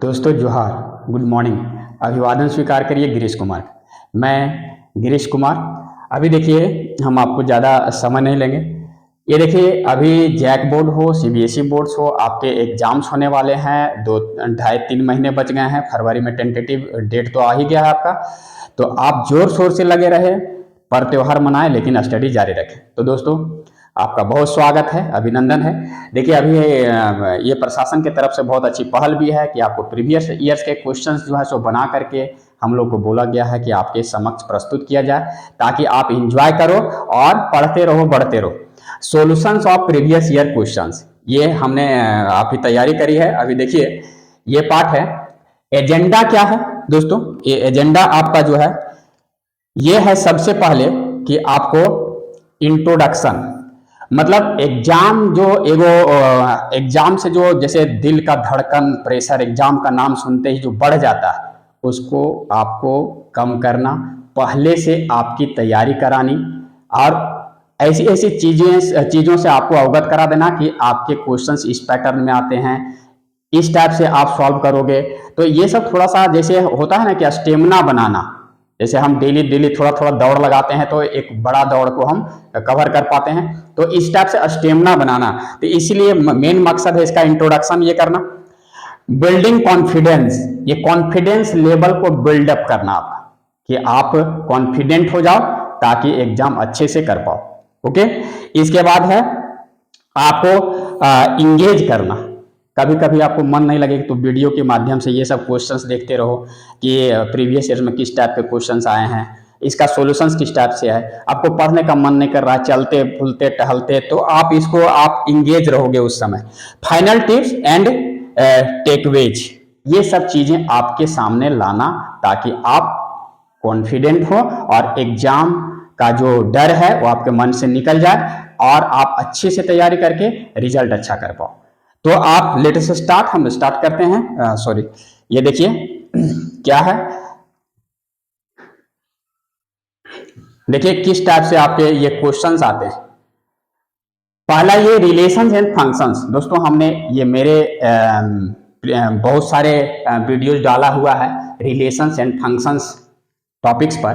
दोस्तों जोहार, good morning. अभिवादन स्वीकार करिए गिरीश कुमार। मैं गिरीश कुमार। अभी देखिए, हम आपको ज़्यादा समय नहीं लेंगे। ये देखिए, अभी जैक बोर्ड हो, सीबीएसई बोर्ड्स हो, आपके एग्जाम्स होने वाले हैं। 2 ढाई 3 महीने बच गए हैं। फरवरी में टेंटेटिव डेट तो आ ही गया है आपका। तो आप जोर शोर से लगे रहे, पर त्योहार मनाएं, लेकिन स्टडी जारी रखें। तो दोस्तों, आपका बहुत स्वागत है, अभिनंदन है। देखिए, अभी ये प्रशासन की तरफ से बहुत अच्छी पहल भी है कि आपको प्रीवियस ईयर्स के क्वेश्चंस जो है सो बना करके हम लोग को बोला गया है कि आपके समक्ष प्रस्तुत किया जाए, ताकि आप इंजॉय करो और पढ़ते रहो, बढ़ते रहो। Solutions of previous year questions, ये हमने आपकी तैयारी करी है। अभी देखिए, ये पार्ट है। एजेंडा क्या है दोस्तों? ये एजेंडा आपका जो है, ये है सबसे पहले कि आपको इंट्रोडक्शन, मतलब एग्जाम जो एगो एग्जाम से जो जैसे दिल का धड़कन, प्रेशर एग्जाम का नाम सुनते ही जो बढ़ जाता है, उसको आपको कम करना, पहले से आपकी तैयारी करानी और ऐसी ऐसी चीज़ों से आपको अवगत करा देना कि आपके क्वेश्चंस इस पैटर्न में आते हैं, इस टाइप से आप सॉल्व करोगे। तो ये सब थोड़ा सा जैसे होता है ना कि स्टेमिना बनाना, जैसे हम डेली डेली थोड़ा थोड़ा दौड़ लगाते हैं तो एक बड़ा दौड़ को हम कवर कर पाते हैं। तो इस टाइप से स्टेमिना बनाना, तो इसीलिए मेन मकसद है इसका इंट्रोडक्शन ये करना। बिल्डिंग कॉन्फिडेंस, ये कॉन्फिडेंस लेवल को बिल्डअप करना आपका, कि आप कॉन्फिडेंट हो जाओ ताकि एग्जाम अच्छे से कर पाओ। ओके। इसके बाद है आपको इंगेज करना। कभी कभी आपको मन नहीं लगे तो वीडियो के माध्यम से ये सब क्वेश्चंस देखते रहो कि प्रीवियस ईयर में किस टाइप के क्वेश्चंस आए हैं, इसका सॉल्यूशंस किस टाइप से है। आपको पढ़ने का मन नहीं कर रहा है, चलते फूलते टहलते, तो आप इसको आप इंगेज रहोगे उस समय। फाइनल टिप्स एंड टेकवेज, ये सब चीजें आपके सामने लाना, ताकि आप कॉन्फिडेंट हो और एग्जाम का जो डर है वो आपके मन से निकल जाए और आप अच्छे से तैयारी करके रिजल्ट अच्छा कर पाओ। तो आप लेटेस्ट स्टार्ट, हम स्टार्ट करते हैं। सॉरी, ये देखिए क्या है। देखिए किस टाइप से आपके ये क्वेश्चंस आते हैं। पहला ये रिलेशंस एंड फंक्शंस। दोस्तों, हमने ये मेरे बहुत सारे वीडियोस डाला हुआ है रिलेशंस एंड फंक्शंस टॉपिक्स पर,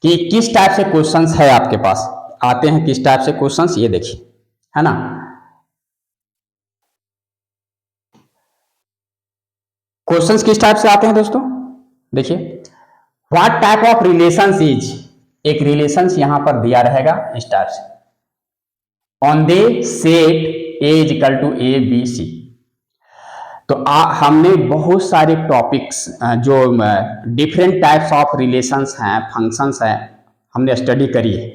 कि किस टाइप से क्वेश्चंस है आपके पास, आते हैं किस टाइप से क्वेश्चंस, ये देखिए, है ना। क्वेश्चंस किस टाइप से आते हैं दोस्तों? देखिए, what type of relations is, एक रिलेशंस यहां पर दिया रहेगा इस टाइप से, on the set A is equal to A B C. तो हमने बहुत सारे टॉपिक्स जो डिफरेंट टाइप्स ऑफ रिलेशंस हैं, फंक्शंस हैं, हमने स्टडी करी है।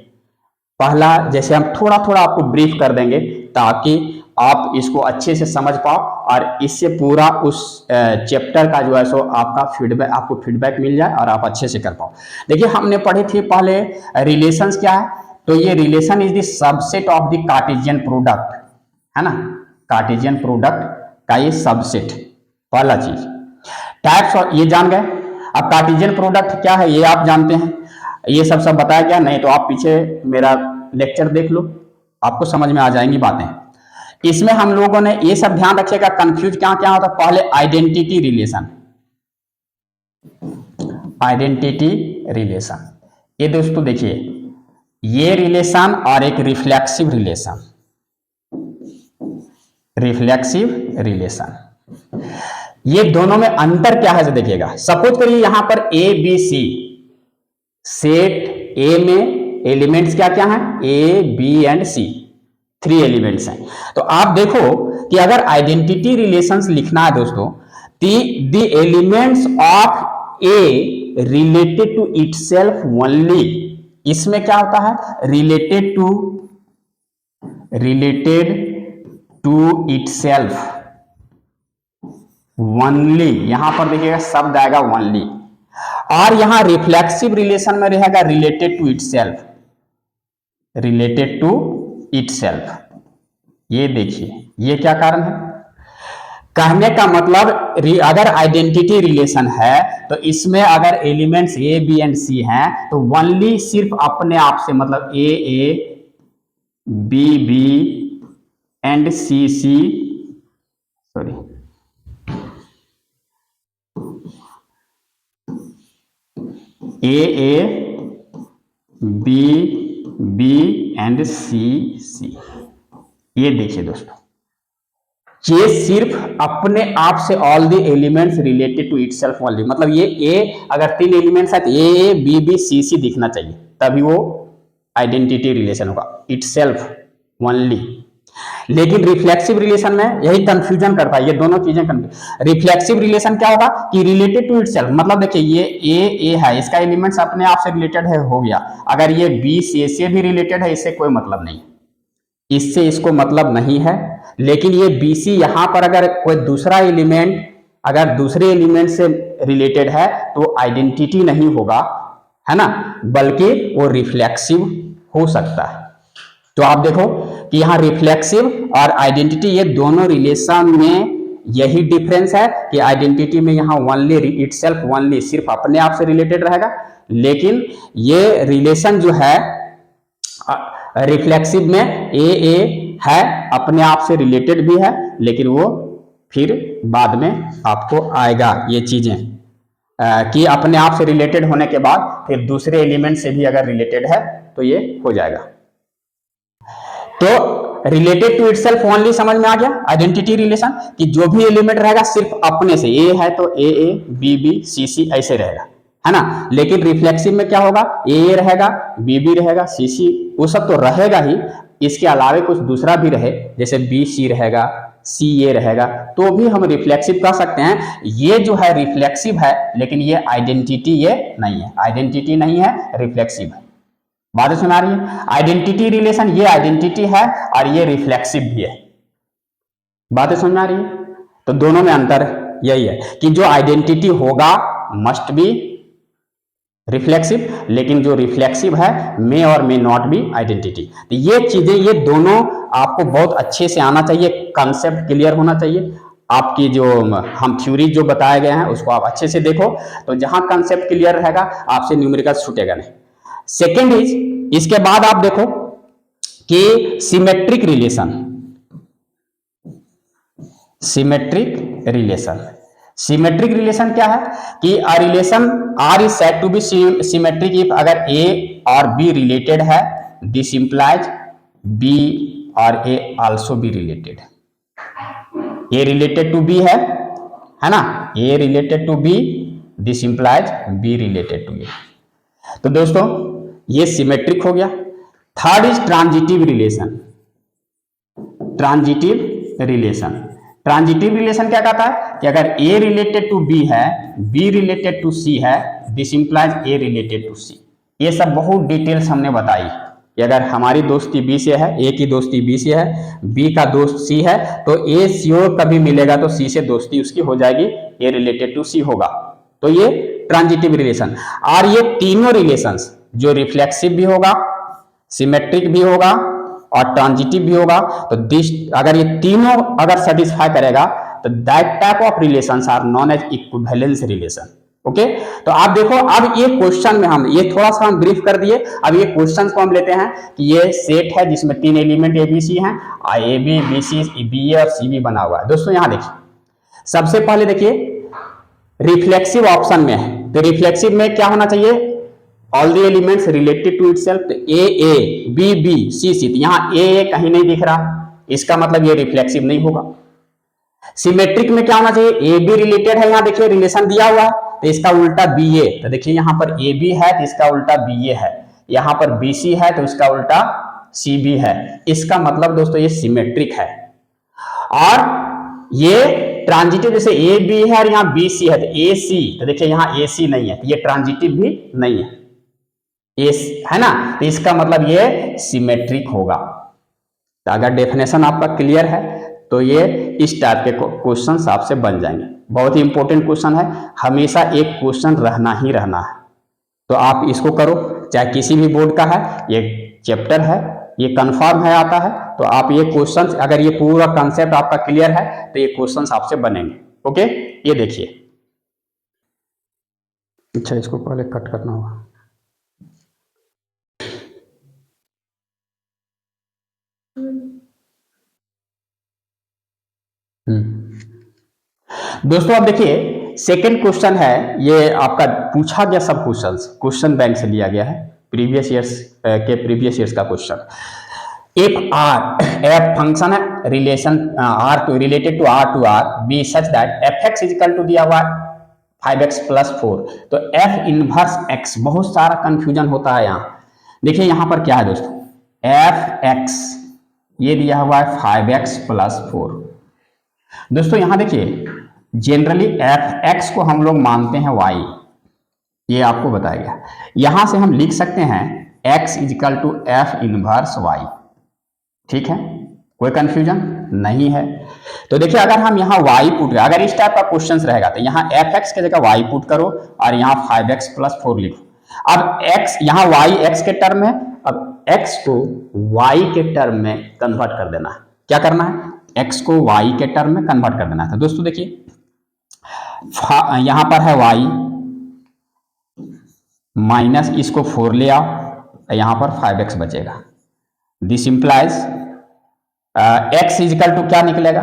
पहला जैसे हम थोड़ा थोड़ा आपको ब्रीफ कर देंगे, ताकि आप इसको अच्छे से समझ पाओ और इससे पूरा उस चैप्टर का जो है सो आपको फीडबैक मिल जाए और आप अच्छे से कर पाओ। देखिए, हमने पढ़े थे पहले रिलेशंस क्या है। तो ये relation is the subset of the Cartesian product, है ना। कार्टेशियन प्रोडक्ट का ये सबसेट, पहला चीज। टाइप्स, और ये जान गए। अब कार्टेशियन प्रोडक्ट क्या है ये आप जानते हैं, ये सब बताया गया। नहीं तो आप पीछे मेरा लेक्चर देख लो, आपको समझ में आ जाएंगी बातें। इसमें हम लोगों ने ये सब ध्यान रखिएगा, कंफ्यूज क्या क्या होता है। पहले आइडेंटिटी रिलेशन, आइडेंटिटी रिलेशन, ये दोस्तों देखिए, ये रिलेशन और एक रिफ्लेक्सिव रिलेशन, रिफ्लेक्सिव रिलेशन, ये दोनों में अंतर क्या है जो देखिएगा। सपोज करिए यहां पर ए बी सी, सेट ए में एलिमेंट्स क्या क्या हैं, A B and C, 3 elements हैं। तो आप देखो कि अगर आइडेंटिटी रिलेशंस लिखना है दोस्तों, the elements of A related to itself only, इसमें क्या होता है, रिलेटेड टू इटसेल्फ ओनली, यहां पर देखिएगा शब्द आएगा ओनली। और यहां रिफ्लेक्सिव रिलेशन में रहेगा related to itself, related to itself. ये देखिए, ये क्या कारण है, कहने का मतलब अगर आइडेंटिटी रिलेशन है तो इसमें अगर elements a B and c हैं तो ओनली सिर्फ अपने आप से, मतलब a b b and c c, sorry, a b b and c c. ये देखिए दोस्तों, ये सिर्फ अपने आप से all the elements related to itself only, मतलब ये ए अगर 3 एलिमेंट्स है तो ए बी बी सी सी दिखना चाहिए, तभी वो आइडेंटिटी रिलेशन होगा, इटसेल्फ ओनली। लेकिन रिफ्लेक्सिव रिलेशन में यही कंफ्यूजन करता है, ये दोनों चीजें रिफ्लेक्सिव रिलेशन क्या होगा कि रिलेटेड टू इटसेल्फ, मतलब देखिए ये ए है, इसका एलिमेंट्स अपने आप से रिलेटेड है, हो गया। अगर ये बी सी से भी रिलेटेड है, इससे कोई मतलब नहीं, इससे इसको मतलब नहीं है। लेकिन ये बी सी यहां पर अगर कोई दूसरा एलिमेंट अगर दूसरे एलिमेंट से रिलेटेड है तो आइडेंटिटी नहीं होगा, है ना, बल्कि वो रिफ्लेक्सिव हो सकता है। तो आप देखो कि यहां रिफ्लेक्सिव और आइडेंटिटी ये दोनों रिलेशन में यही डिफरेंस है कि आइडेंटिटी में यहां ओनली इटसेल्फ ओनली सिर्फ अपने आप से रिलेटेड रहेगा, लेकिन ये रिलेशन जो है रिफ्लेक्सिव में ए है, अपने आप से रिलेटेड भी है, लेकिन वो फिर बाद में आपको आएगा ये चीजें कि अपने आप से रिलेटेड होने के बाद फिर दूसरे एलिमेंट से भी अगर रिलेटेड है तो ये हो जाएगा। तो रिलेटेड टू इटसेल्फ ओनली समझ में आ गया, आइडेंटिटी रिलेशन कि जो भी एलिमेंट रहेगा सिर्फ अपने से, ए है तो ए बी बी सी सी ऐसे रहेगा, है ना। लेकिन रिफ्लेक्सिव में क्या होगा, ए रहेगा बी बी रहेगा सी सी, वो सब तो रहेगा ही, इसके अलावा कुछ दूसरा भी रहे, जैसे बी सी रहेगा सी ए रहेगा, तो भी हम रिफ्लेक्सिव कह सकते हैं। ये जो है रिफ्लेक्सिव है, लेकिन ये आइडेंटिटी ये नहीं है, आइडेंटिटी नहीं है, रिफ्लेक्सिव है। बातें सुना रही है, आइडेंटिटी रिलेशन ये आइडेंटिटी है और ये रिफ्लेक्सिव भी है। बातें समझ में आ रही है। तो दोनों में अंतर यही है कि जो आइडेंटिटी होगा मस्ट बी रिफ्लेक्सिव, लेकिन जो रिफ्लेक्सिव है मे और मे नॉट बी आइडेंटिटी। तो ये चीजें ये दोनों आपको बहुत अच्छे से आना चाहिए, कंसेप्ट क्लियर होना चाहिए। आपकी जो हम थ्योरी जो बताए गए हैं उसको आप अच्छे से देखो, तो जहां कंसेप्ट क्लियर रहेगा आपसे न्यूमेरिकल छूटेगा नहीं। सेकेंड इज, इसके बाद आप देखो कि symmetric relation, symmetric relation, symmetric relation क्या है कि a relation R is said to be symmetric if अगर ए और बी रिलेटेड है, दिस इंप्लाइज बी और a also b related. A related to b है ना, a related to b, this implies b related to a. तो दोस्तों ये symmetric हो गया। Third is transitive relation, transitive relation, transitive relation क्या कहता है कि अगर ए रिलेटेड टू बी है, बी रिलेटेड टू सी है, this implies a related to c. ये सब बहुत डिटेल्स हमने बताई कि अगर हमारी दोस्ती बी से है, ए की दोस्ती बी से है, बी का दोस्त सी है, तो ए श्योर कभी मिलेगा तो सी से दोस्ती उसकी हो जाएगी, ए रिलेटेड टू सी होगा। तो ये ट्रांजिटिव रिलेशन। और ये तीनों रिलेशंस जो रिफ्लेक्सिव भी होगा, सिमेट्रिक भी होगा और ट्रांजिटिव भी होगा, तो दिस अगर ये तीनों अगर सेटिस्फाई करेगा तो that type of relations are known as equivalence relation. Okay, तो आप देखो अब ये क्वेश्चन में हम ये थोड़ा सा हम ब्रीफ कर दिए, अब ये क्वेश्चंस को हम लेते हैं कि ये सेट है जिसमें 3 एलिमेंट एबीसी हैं, ए b b c b a और सी बी बना हुआ है। दोस्तों यहां देखिए, सबसे पहले देखिए रिफ्लेक्सिव ऑप्शन में है, तो रिफ्लेक्सिव में क्या होना चाहिए, all the elements related to itself, तो ए बी बी सी सी, तो यहां ए कहीं नहीं दिख रहा, इसका मतलब ये रिफ्लेक्सिव नहीं होगा। सिमेट्रिक में क्या होना चाहिए, ए बी रिलेटेड है, यहां देखिए रिलेशन दिया हुआ है, तो इसका उल्टा बी ए, तो देखिए यहां पर ए बी है तो इसका उल्टा बी ए है, यहां पर बी सी है तो इसका उल्टा सी बी है, इसका मतलब दोस्तों ये सिमेट्रिक है। और ये ट्रांजिटिव, जैसे ए बी है और यहां बी सी है, तो ए सी, तो देखिए यहां ए सी नहीं है, तो ये ट्रांजिटिव भी नहीं है, है ना, तो इसका मतलब ये सिमेट्रिक होगा। तो अगर डेफिनेशन आपका क्लियर है तो ये इस टाइप के क्वेश्चन आपसे बन जाएंगे। बहुत ही इंपॉर्टेंट क्वेश्चन है, हमेशा एक क्वेश्चन रहना ही रहना है, तो आप इसको करो, चाहे किसी भी बोर्ड का है, ये चैप्टर है, ये कंफर्म है आता है, तो आप ये क्वेश्चंस अगर ये पूरा कंसेप्ट आपका क्लियर है तो ये क्वेश्चंस आपसे बनेंगे। ओके, ये देखिए, अच्छा इसको पहले कट करना होगा। दोस्तों अब देखिए सेकंड क्वेश्चन है, ये आपका पूछा गया सब क्वेश्चन बैंक से लिया गया है, प्रीवियस ईयर्स का question. If R f function है relation R to related to R b such that f x is equal to दिया हुआ 5x प्लस 4, तो एफ इनवर्स एक्स, बहुत सारा कंफ्यूजन होता है यहाँ। देखिए यहाँ पर क्या है दोस्तों, एफ एक्स ये दिया हुआ है 5x प्लस 4। दोस्तों यहाँ देखिए जनरली एफ एक्स को हम लोग मानते हैं y, ये आपको बताया गया। यहां से हम लिख सकते हैं x is equal to F inverse y, ठीक है, कोई कंफ्यूजन नहीं है। तो देखिए अगर हम यहाँ y पुट करें, अगर इस टाइप का क्वेश्चन रहेगा तो यहाँ एफ एक्स की जगह y पुट करो और यहाँ 5x प्लस 4 लिखो। अब x यहाँ y x के टर्म है, अब x को y के टर्म में कन्वर्ट कर देना है। क्या करना है, x को y के टर्म में कन्वर्ट कर देना है। तो दोस्तों देखिए यहां पर है y माइनस इसको 4 ले आओ, यहां पर 5x बचेगा। This implies x is equal to क्या निकलेगा,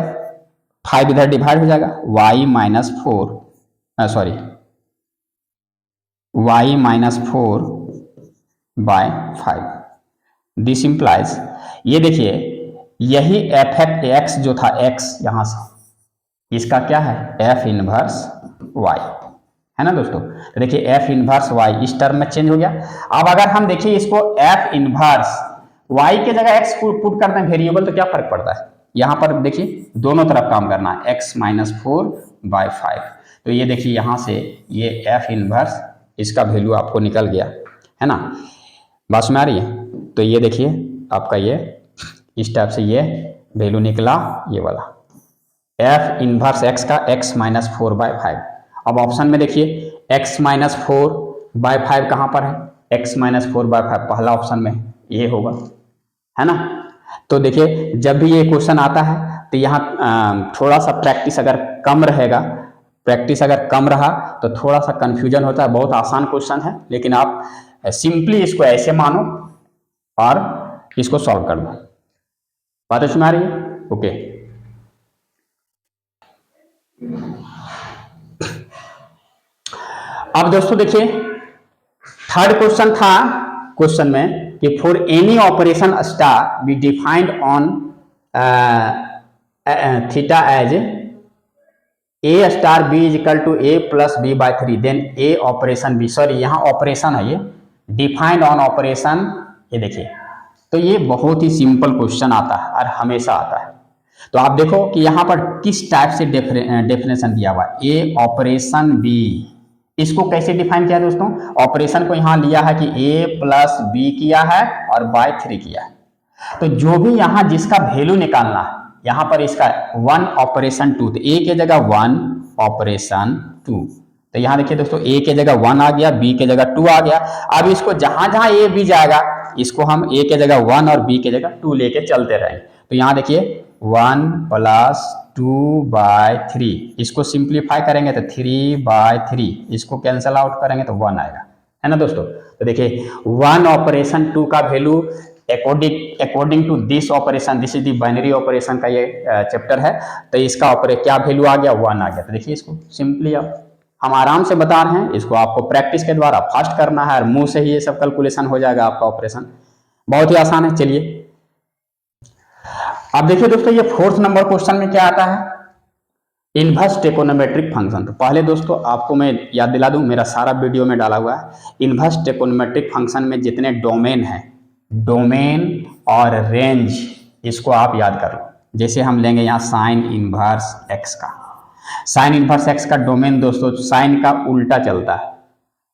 5 इधर डिवाइड हो जाएगा, y minus 4 sorry y minus 4 by 5। This implies ये देखिए यही एफ एक्स जो था x यहां से, इसका क्या है एफ इनवर्स y है ना दोस्तों। तो देखिए एफ इनवर्स y इस टर्म में चेंज हो गया। अब अगर हम देखिए इसको एफ इनवर्स y के जगह x पुट करते हैं वेरिएबल, तो क्या फर्क पड़ता है, यहां पर देखिए दोनों तरफ काम करना है, x माइनस 4 बाय 5। तो ये देखिए यहां से ये एफ इनवर्स इसका वैल्यू आपको निकल गया है ना, बात में आ रही है। तो ये देखिए आपका ये इस टाइप से ये वैल्यू निकला, ये वाला एफ इनवर्स एक्स का x माइनस 4 बाय 5। अब ऑप्शन में देखिए x माइनस 4 बाय 5 कहाँ पर है, x माइनस 4 बाय 5 पहला ऑप्शन में ये होगा, है ना। तो देखिए जब भी ये क्वेश्चन आता है तो यहाँ थोड़ा सा प्रैक्टिस अगर कम रहा तो थोड़ा सा कंफ्यूजन होता है। बहुत आसान क्वेश्चन है, लेकिन आप सिंपली इसको ऐसे मानो और इसको सॉल्व कर दो। बात समझ में आ रही है, ओके। अब दोस्तों देखिए थर्ड क्वेश्चन था क्वेश्चन में कि for any operation star be defined on theta as A star B is equal to A plus B by 3 then A operation B, sorry यहाँ ऑपरेशन है, ये डिफाइंड ऑन ऑपरेशन, ये देखिए। तो ये बहुत ही सिंपल क्वेश्चन आता है और हमेशा आता है। तो आप देखो कि यहाँ पर किस टाइप से डेफिनेशन दिया हुआ है, ए ऑपरेशन बी, इसको कैसे डिफाइन किया दोस्तों, ऑपरेशन को यहाँ लिया है कि a प्लस बी किया है और बाय 3 किया है। तो जो भी यहाँ जिसका वैल्यू निकालना है, यहाँ पर इसका 1 ऑपरेशन 2, तो a के जगह 1 ऑपरेशन 2, तो यहाँ देखिए दोस्तों a के जगह 1 आ गया, b के जगह 2 आ गया। अब इसको जहां जहां a b जाएगा इसको हम a के जगह 1 और b के जगह 2 लेके चलते रहेंगे। तो यहाँ देखिए 1 प्लस 2 बाय 3, इसको सिंप्लीफाई करेंगे तो 3 बाय 3, इसको कैंसल आउट करेंगे तो 1 आएगा, है ना दोस्तों। तो देखिए 1 ऑपरेशन 2 का value according to this operation, this is the binary operation का ये चैप्टर है, तो इसका क्या वैल्यू आ गया 1 आ गया। तो देखिए इसको सिंपली हम आराम से बता रहे हैं, इसको आपको प्रैक्टिस के द्वारा फास्ट करना है और मुंह से ही ये सब कैलकुलेशन हो जाएगा आपका ऑपरेशन, बहुत ही आसान है। चलिए अब देखिए दोस्तों ये 4th नंबर क्वेश्चन में क्या आता है, इनवर्स ट्रिगोनोमेट्रिक फंक्शन। तो पहले दोस्तों आपको मैं याद दिला दूं, मेरा सारा वीडियो में डाला हुआ है, इनवर्स ट्रिगोनोमेट्रिक फंक्शन में जितने डोमेन हैं, डोमेन और रेंज, इसको आप याद कर लो। जैसे हम लेंगे यहाँ साइन इनवर्स एक्स का, साइन इनवर्स एक्स का डोमेन दोस्तों साइन का उल्टा चलता है,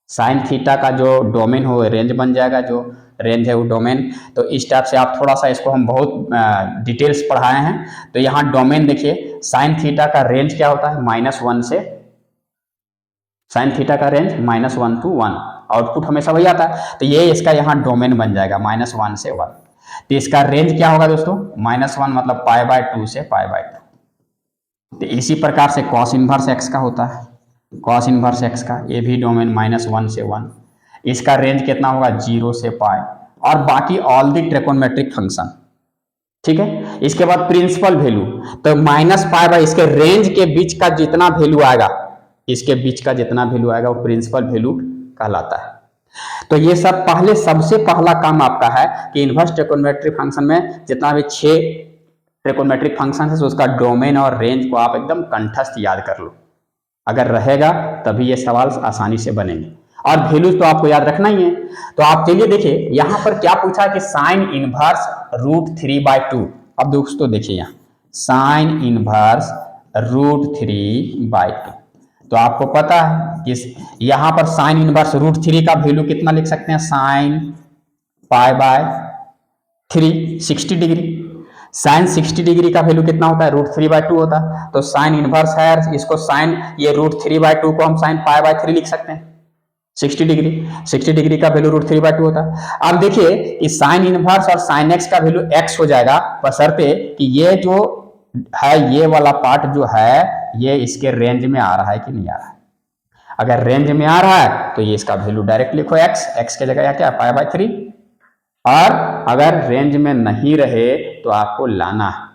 साइन थीटा का जो डोमेन हो रेंज बन जाएगा, जो रेंज है वो डोमेन। तो इस टाइप से आप थोड़ा सा इसको हम बहुत डिटेल्स पढ़ाए हैं। तो यहाँ डोमेन देखिए साइन थीटा का रेंज क्या होता है -1 से, साइन थीटा का रेंज -1 to 1, आउटपुट हमेशा वही आता है। तो ये इसका यहाँ डोमेन बन जाएगा -1 से 1। तो इसका रेंज क्या होगा दोस्तों, -1 मतलब π/2 से π/2। तो इसी प्रकार से कॉस इनवर्स एक्स का होता है, कॉस इनवर्स एक्स का ये भी डोमेन -1 से 1, इसका रेंज कितना होगा 0 से π, और बाकी ऑल दी ट्रिगोनोमेट्रिक फंक्शन, ठीक है। इसके बाद प्रिंसिपल वैल्यू, तो -π/, इसके रेंज के बीच का जितना वैल्यू आएगा इसके बीच का जितना वैल्यू आएगा वो प्रिंसिपल वैल्यू कहलाता है। तो ये सब सबसे पहला काम आपका है कि इन्वर्स ट्रिगोनोमेट्रिक फंक्शन में जितना भी 6 ट्रिगोनोमेट्रिक फंक्शन है, तो उसका डोमेन और रेंज को आप एकदम कंठस्थ याद कर लो। अगर रहेगा तभी ये सवाल आसानी से बनेंगे, और वैल्यूज तो आपको याद रखना ही है। तो आप चलिए देखिए यहां पर क्या पूछा है कि साइन इनवर्स √3/2। अब दोस्तों देखिए यहाँ साइन इनवर्स √3/2, तो आपको पता है कि यहां पर साइन इनवर्स √3 का वैल्यू कितना लिख सकते हैं, साइन π/3 60 डिग्री। साइन 60 डिग्री का वैल्यू कितना होता है, √3/2 होता है। तो साइन इनवर्स है, इसको साइन ये √3/2 को हम साइन π/3 लिख सकते हैं। 60 डिग्री का वैल्यू √3/2 होता है। अब देखिए कि साइन इनवर्स और साइन एक्स का वैल्यू x हो जाएगा, बशर्ते कि ये जो है ये वाला पार्ट जो है ये इसके रेंज में आ रहा है कि नहीं आ रहा है। अगर रेंज में आ रहा है तो ये इसका वैल्यू डायरेक्ट लिखो x के जगह क्या π/3, और अगर रेंज में नहीं रहे तो आपको लाना है।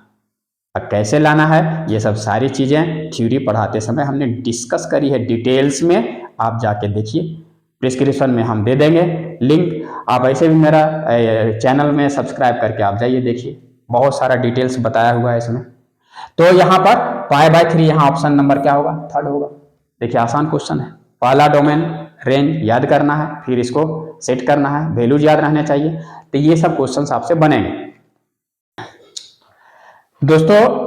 अब कैसे लाना है ये सब सारी चीजें थ्योरी पढ़ाते समय हमने डिस्कस करी है डिटेल्स में, आप जाके देखिए, डिस्क्रिप्शन में हम दे देंगे लिंक। आप ऐसे भी मेरा चैनल में सब्सक्राइब करके आप जाइए देखिए, बहुत सारा डिटेल्स बताया हुआ है इसमें। तो यहाँ पर π/3 यहाँ ऑप्शन नंबर क्या होगा, 3rd होगा। देखिए आसान क्वेश्चन है, पहला डोमेन रेंज याद करना है, फिर इसको सेट करना है, वैल्यूज याद रहने चाहिए। तो ये सब क्वेश्चंस आपसे बनेंगे। दोस्तों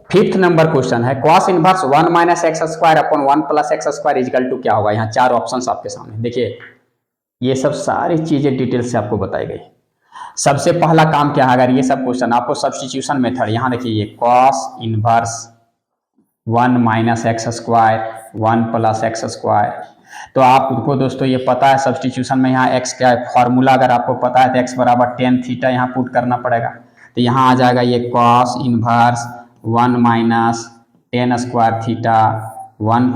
5th नंबर क्वेश्चन है cos inverse 1 - x² upon 1 + x² equal to क्या होगा। यहाँ 4 ऑप्शंस आपके सामने, देखिए ये सब सारी चीजें डिटेल से आपको बताई गई। सबसे पहला काम क्या है, अगर ये सब क्वेश्चन आपको सब्स्टिट्यूशन मेथड, यहाँ देखिए ये cos इनवर्स 1 - x², 1 + x², तो आपको दोस्तों ये पता है सब्स्टिट्यूशन में यहाँ x क्या है, फॉर्मूला अगर आपको पता है तो x बराबर tan थीटा यहाँ पुट करना पड़ेगा। तो यहाँ आ जाएगा ये cos inverse 1 - tan² theta 1 +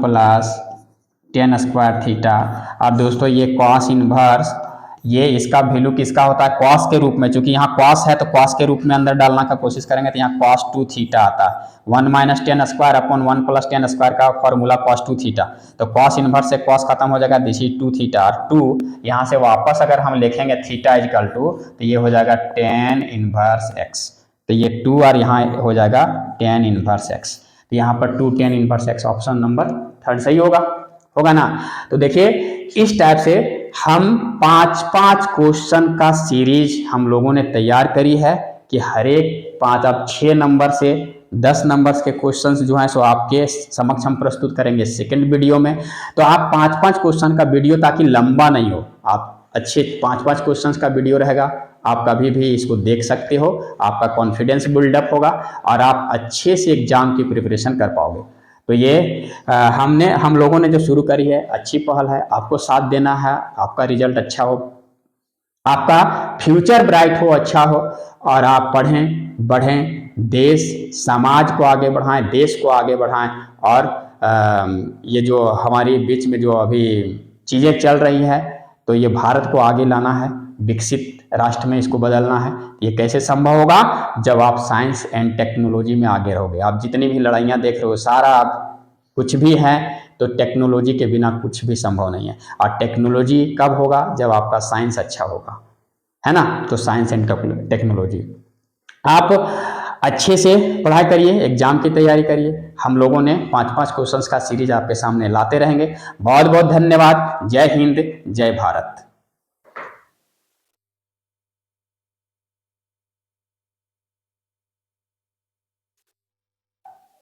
tan² theta. अब दोस्तों ये cos इनवर्स ये इसका वैल्यू किसका होता है, cos के रूप में, चूंकि यहाँ cos है तो cos के रूप में अंदर डालना का कोशिश करेंगे तो यहाँ cos 2 थीटा आता है। 1 - tan² अपॉन 1 + tan² का फॉर्मूला cos 2 थीटा। तो cos इनवर्स से cos खत्म हो जाएगा, दिस इज 2 थीटा, और 2 यहाँ से वापस अगर हम लिखेंगे थीटा इक्वल टू, तो ये हो जाएगा tan इनवर्स x। तो ये 2 और यहाँ हो जाएगा tan इनवर्स x। तो यहाँ पर 2 tan inverse x option number 3rd सही होगा ना। तो देखिए इस टाइप से हम 5 क्वेश्चन का सीरीज हम लोगों ने तैयार करी है कि हर एक 5 अब 6 नंबर से 10 नंबर्स के क्वेश्चंस जो हैं सो आपके समक्ष हम प्रस्तुत करेंगे सेकंड वीडियो में। तो आप 5 क्वेश्चन का वीडियो, ताकि लंबा नहीं हो, आप अच्छे 5 क्वेश्चंस का वीडियो रहेगा, आप कभी भी इसको देख सकते हो, आपका कॉन्फिडेंस बिल्डअप होगा और आप अच्छे से एग्जाम की प्रिपरेशन कर पाओगे। तो ये हम लोगों ने जो शुरू करी है अच्छी पहल है, आपको साथ देना है, आपका रिजल्ट अच्छा हो, आपका फ्यूचर ब्राइट हो, अच्छा हो, और आप पढ़ें बढ़ें, देश समाज को आगे बढ़ाएं, देश को आगे बढ़ाएं। और ये जो हमारी बीच में जो अभी चीज़ें चल रही है, तो ये भारत को आगे लाना है, विकसित राष्ट्र में इसको बदलना है। ये कैसे संभव होगा, जब आप साइंस एंड टेक्नोलॉजी में आगे रहोगे। आप जितनी भी लड़ाइयाँ देख रहे हो सारा आप कुछ भी है तो टेक्नोलॉजी के बिना कुछ भी संभव नहीं है। और टेक्नोलॉजी कब होगा, जब आपका साइंस अच्छा होगा, है ना। तो साइंस एंड टेक्नोलॉजी, आप अच्छे से पढ़ाई करिए, एग्जाम की तैयारी करिए। हम लोगों ने 5 क्वेश्चंस का सीरीज आपके सामने लाते रहेंगे। बहुत बहुत धन्यवाद। जय हिंद, जय भारत।